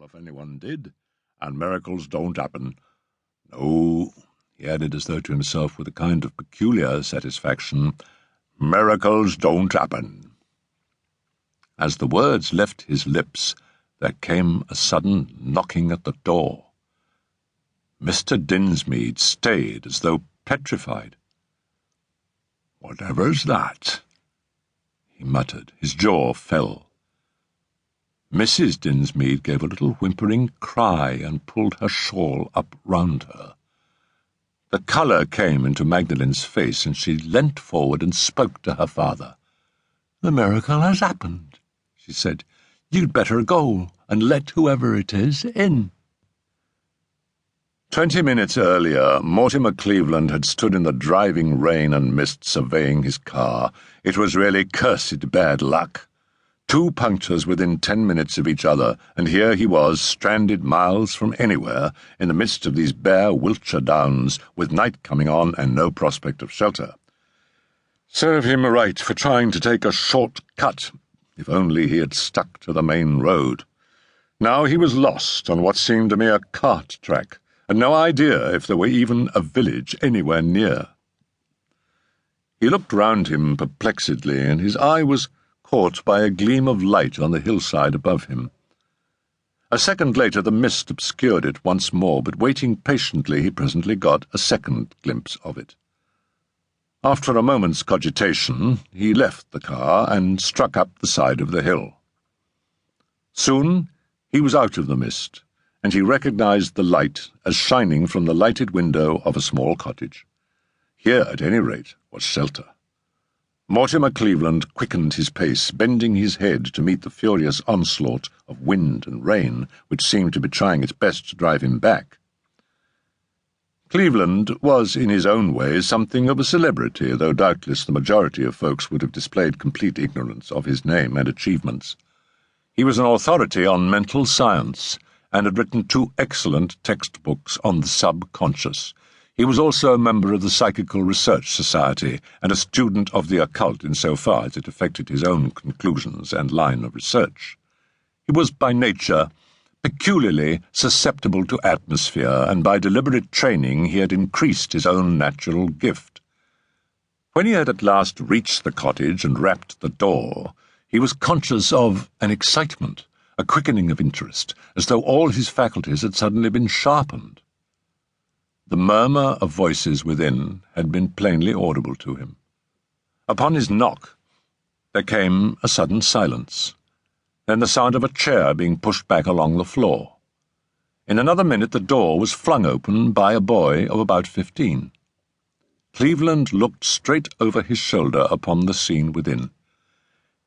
if anyone did, and miracles don't happen. No, he added as though to himself with a kind of peculiar satisfaction, miracles don't happen. As the words left his lips, there came a sudden knocking at the door. Mr. Dinsmead stayed as though petrified. "Whatever's that?" he muttered. His jaw fell. Mrs. Dinsmead gave a little whimpering cry and pulled her shawl up round her. The colour came into Magdalen's face, and she leant forward and spoke to her father. "The miracle has happened," she said. "You'd better go and let whoever it is in." 20 minutes earlier, Mortimer Cleveland had stood in the driving rain and mist surveying his car. It was really cursed bad luck. 2 punctures within 10 minutes of each other, and here he was, stranded miles from anywhere, in the midst of these bare Wiltshire downs, with night coming on and no prospect of shelter. Serve him right for trying to take a short cut. If only he had stuck to the main road. Now he was lost on what seemed a mere cart track, and no idea if there were even a village anywhere near. He looked round him perplexedly, and his eye was caught by a gleam of light on the hillside above him. A second later the mist obscured it once more, but waiting patiently he presently got a second glimpse of it. After a moment's cogitation, he left the car and struck up the side of the hill. Soon he was out of the mist, and he recognized the light as shining from the lighted window of a small cottage. Here, at any rate, was shelter. Mortimer Cleveland quickened his pace, bending his head to meet the furious onslaught of wind and rain, which seemed to be trying its best to drive him back. Cleveland was, in his own way, something of a celebrity, though doubtless the majority of folks would have displayed complete ignorance of his name and achievements. He was an authority on mental science, and had written 2 excellent textbooks on the subconscious. He was also a member of the Psychical Research Society, and a student of the occult insofar as it affected his own conclusions and line of research. He was by nature peculiarly susceptible to atmosphere, and by deliberate training he had increased his own natural gift. When he had at last reached the cottage and rapped the door, he was conscious of an excitement, a quickening of interest, as though all his faculties had suddenly been sharpened. The murmur of voices within had been plainly audible to him. Upon his knock, there came a sudden silence, then the sound of a chair being pushed back along the floor. In another minute the door was flung open by a boy of about 15. Cleveland looked straight over his shoulder upon the scene within.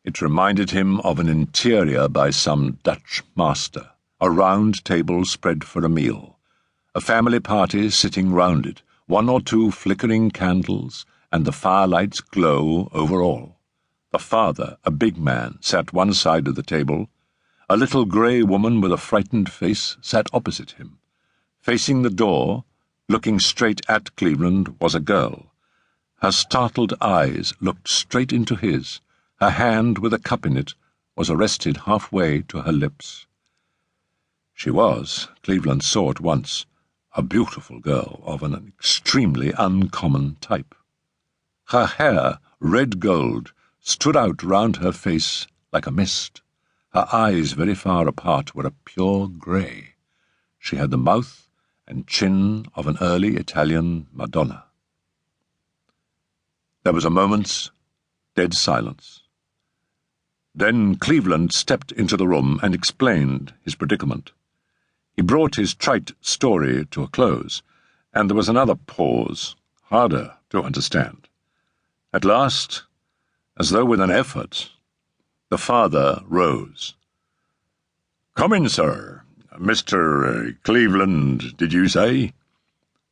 It reminded him of an interior by some Dutch master, a round table spread for a meal, a family party sitting round it, 1 or 2 flickering candles, and the firelight's glow over all. The father, a big man, sat one side of the table. A little grey woman with a frightened face sat opposite him. Facing the door, looking straight at Cleveland, was a girl. Her startled eyes looked straight into his. Her hand, with a cup in it, was arrested halfway to her lips. She was, Cleveland saw at once, a beautiful girl of an extremely uncommon type. Her hair, red gold, stood out round her face like a mist. Her eyes, very far apart, were a pure grey. She had the mouth and chin of an early Italian Madonna. There was a moment's dead silence. Then Cleveland stepped into the room and explained his predicament. He brought his trite story to a close, and there was another pause, harder to understand. At last, as though with an effort, the father rose. "Come in, sir. Mr. Cleveland, did you say?"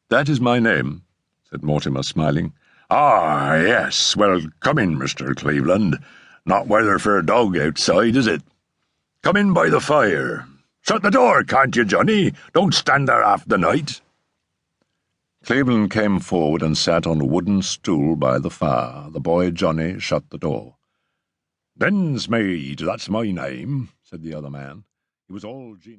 "That is my name," said Mortimer, smiling. "Ah, yes. Well, come in, Mr. Cleveland. Not weather for a dog outside, is it? Come in by the fire. Shut the door, can't you, Johnny? Don't stand there half the night." Cleveland came forward and sat on a wooden stool by the fire. The boy Johnny shut the door. "Dinsmead, that's my name," said the other man. He was all genius.